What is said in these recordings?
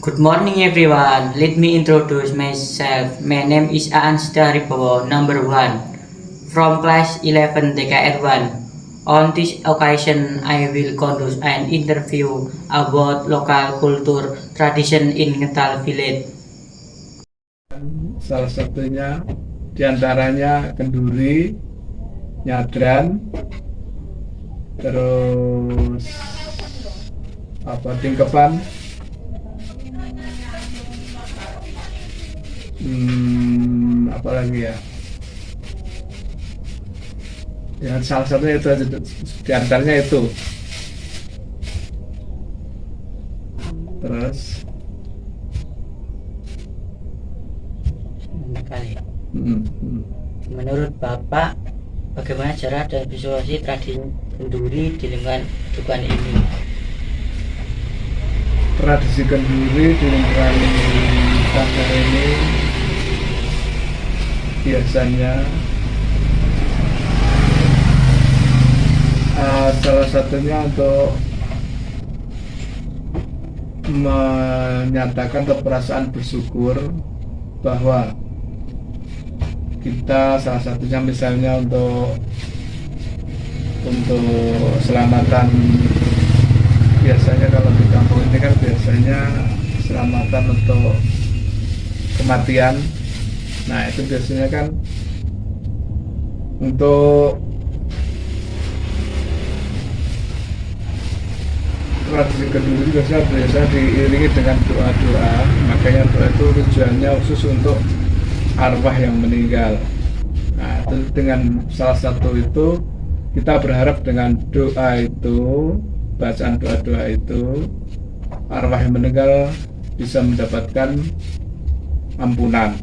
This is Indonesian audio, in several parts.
Good morning everyone. Let me introduce myself. My name is Aan Staribowo, number 1, from class 11 TKR1. On this occasion, I will conduct an interview about local culture tradition in Ngetal village. Salah satunya diantaranya kenduri, nyadran, terus tingkepan, apa lagi ya? Ya salah satunya itu aja, diantaranya itu. Terus Kali. mm, mm. Menurut Bapak, bagaimana cara dan visualisasi tradisi kenduri di lingkungan ini? Tradisi kenduri di lingkungan Sanggar ini biasanya salah satunya untuk menyatakan perasaan bersyukur bahwa kita salah satunya misalnya untuk selamatan. Biasanya kalau di kampung ini kan biasanya selamatan untuk kematian. Nah itu biasanya kan untuk tradisi kenduri biasanya diiringi dengan doa-doa. Makanya doa itu tujuannya khusus untuk arwah yang meninggal. Nah itu dengan salah satu itu kita berharap dengan doa itu, bacaan doa-doa itu, arwah yang meninggal bisa mendapatkan ampunan.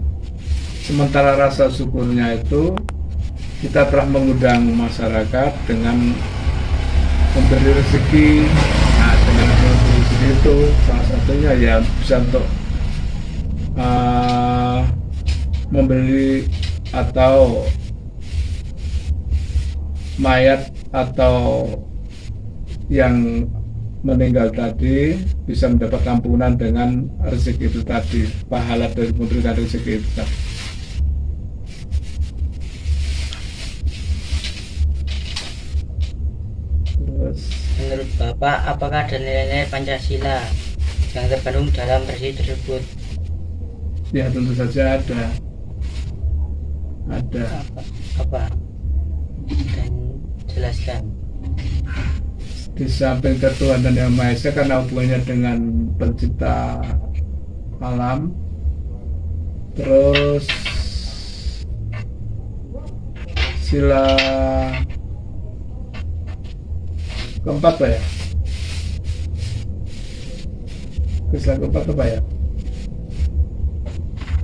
Sementara rasa syukurnya itu kita telah mengundang masyarakat dengan memberi rezeki. Nah dengan memberi rezeki itu salah satunya ya bisa untuk membeli atau mayat atau yang meninggal tadi bisa mendapat ampunan dengan rezeki itu tadi, pahala dari memberikan rezeki itu tadi. Terus, Menurut Bapak, apakah ada nilai-nilai Pancasila yang terkandung dalam tradisi tersebut? ya tentu saja ada. Apa? Dan jelaskan. Di samping ketuhanan yang Maha Esa karena hubungannya dengan pencipta alam, terus sila keempat Pak ya? Sila keempat apa ya?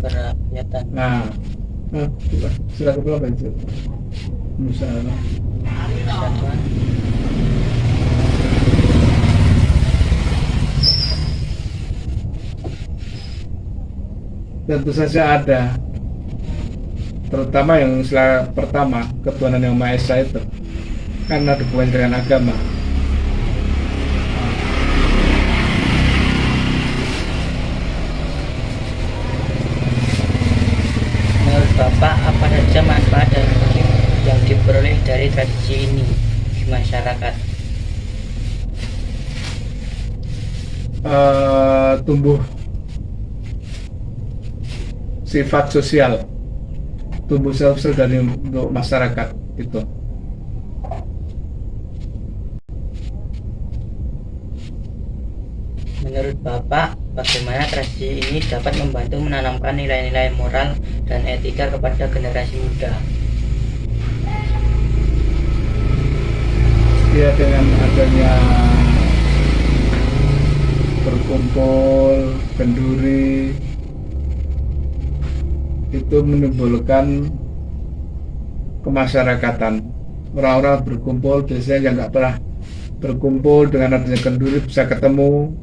Kerakyatan. Sila keempat apa itu? Misalnya Persatuan. tentu saja ada, terutama yang sila pertama, ketuhanan yang Maha Esa itu karena ada hubungan dengan agama. Menurut Bapak, apa saja manfaat dan positif yang diperoleh dari tradisi ini di masyarakat? Tumbuh sifat sosial, tumbuh sosial dari untuk masyarakat itu. Menurut Bapak, bagaimana tradisi ini dapat membantu menanamkan nilai-nilai moral dan etika kepada generasi muda? Ya dengan adanya berkumpul kenduri itu menimbulkan kemasyarakatan. Orang-orang berkumpul biasanya yang nggak pernah berkumpul, dengan adanya kenduri bisa ketemu,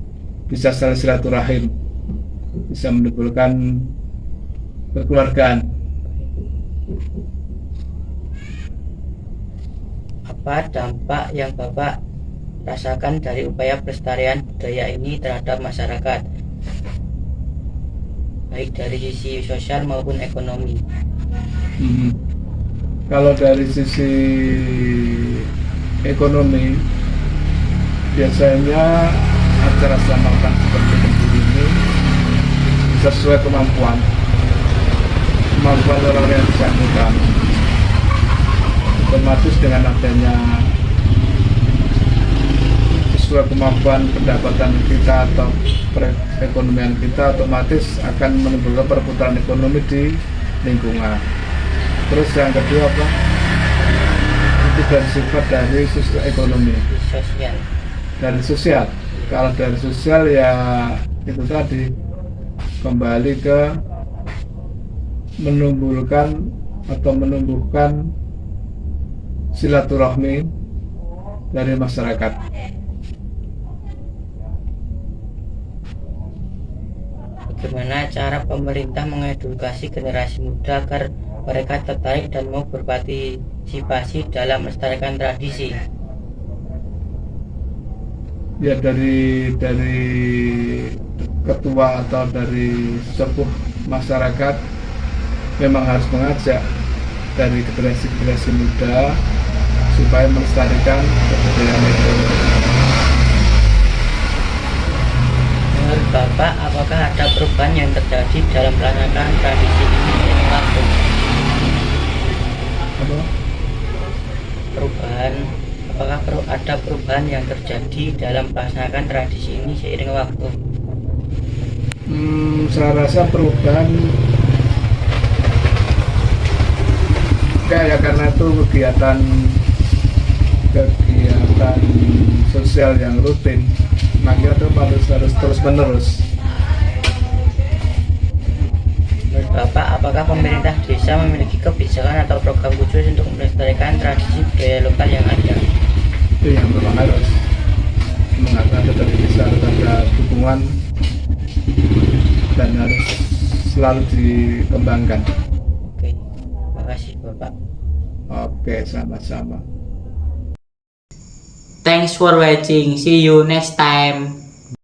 bisa saling silaturahim, bisa menimbulkan kekeluargaan. Apa dampak yang Bapak rasakan dari upaya pelestarian budaya ini terhadap masyarakat? baik dari sisi sosial maupun ekonomi. Kalau dari sisi ekonomi, biasanya acara selamatan seperti ini sesuai kemampuan orang yang bersangkutan. Otomatis dengan adanya sesuai kemampuan pendapatan kita atau perekonomian kita, otomatis akan menimbulkan perputaran ekonomi di lingkungan. Terus yang kedua apa? Itu dari sifat dari sisi ekonomi. Sosial. Dari sosial. Kalau dari sosial ya itu tadi, kembali ke menumbuhkan silaturahmi dari masyarakat. Bagaimana cara pemerintah mengedukasi generasi muda agar mereka tertarik dan mau berpartisipasi dalam melestarikan tradisi? Ya dari ketua atau dari sepuh masyarakat memang harus mengajak dari generasi muda supaya melestarikan kebudayaan itu. Menurut Bapak, apakah ada perubahan yang terjadi dalam pelaksanaan tradisi ini seiring waktu? Apakah ada perubahan yang terjadi dalam pelaksanaan tradisi ini seiring waktu? Saya rasa perubahan ya karena itu kegiatan sosial yang rutin, makanya itu harus terus menerus. Menurut Bapak, apakah pemerintah desa memiliki kebijakan atau program khusus untuk melestarikan tradisi budaya lokal yang ada? Itu yang memang harus mengatakan dari desa harus ada dukungan dan harus selalu dikembangkan. Oke, terima kasih Bapak. Oke, sama-sama. Thanks for watching. See you next time.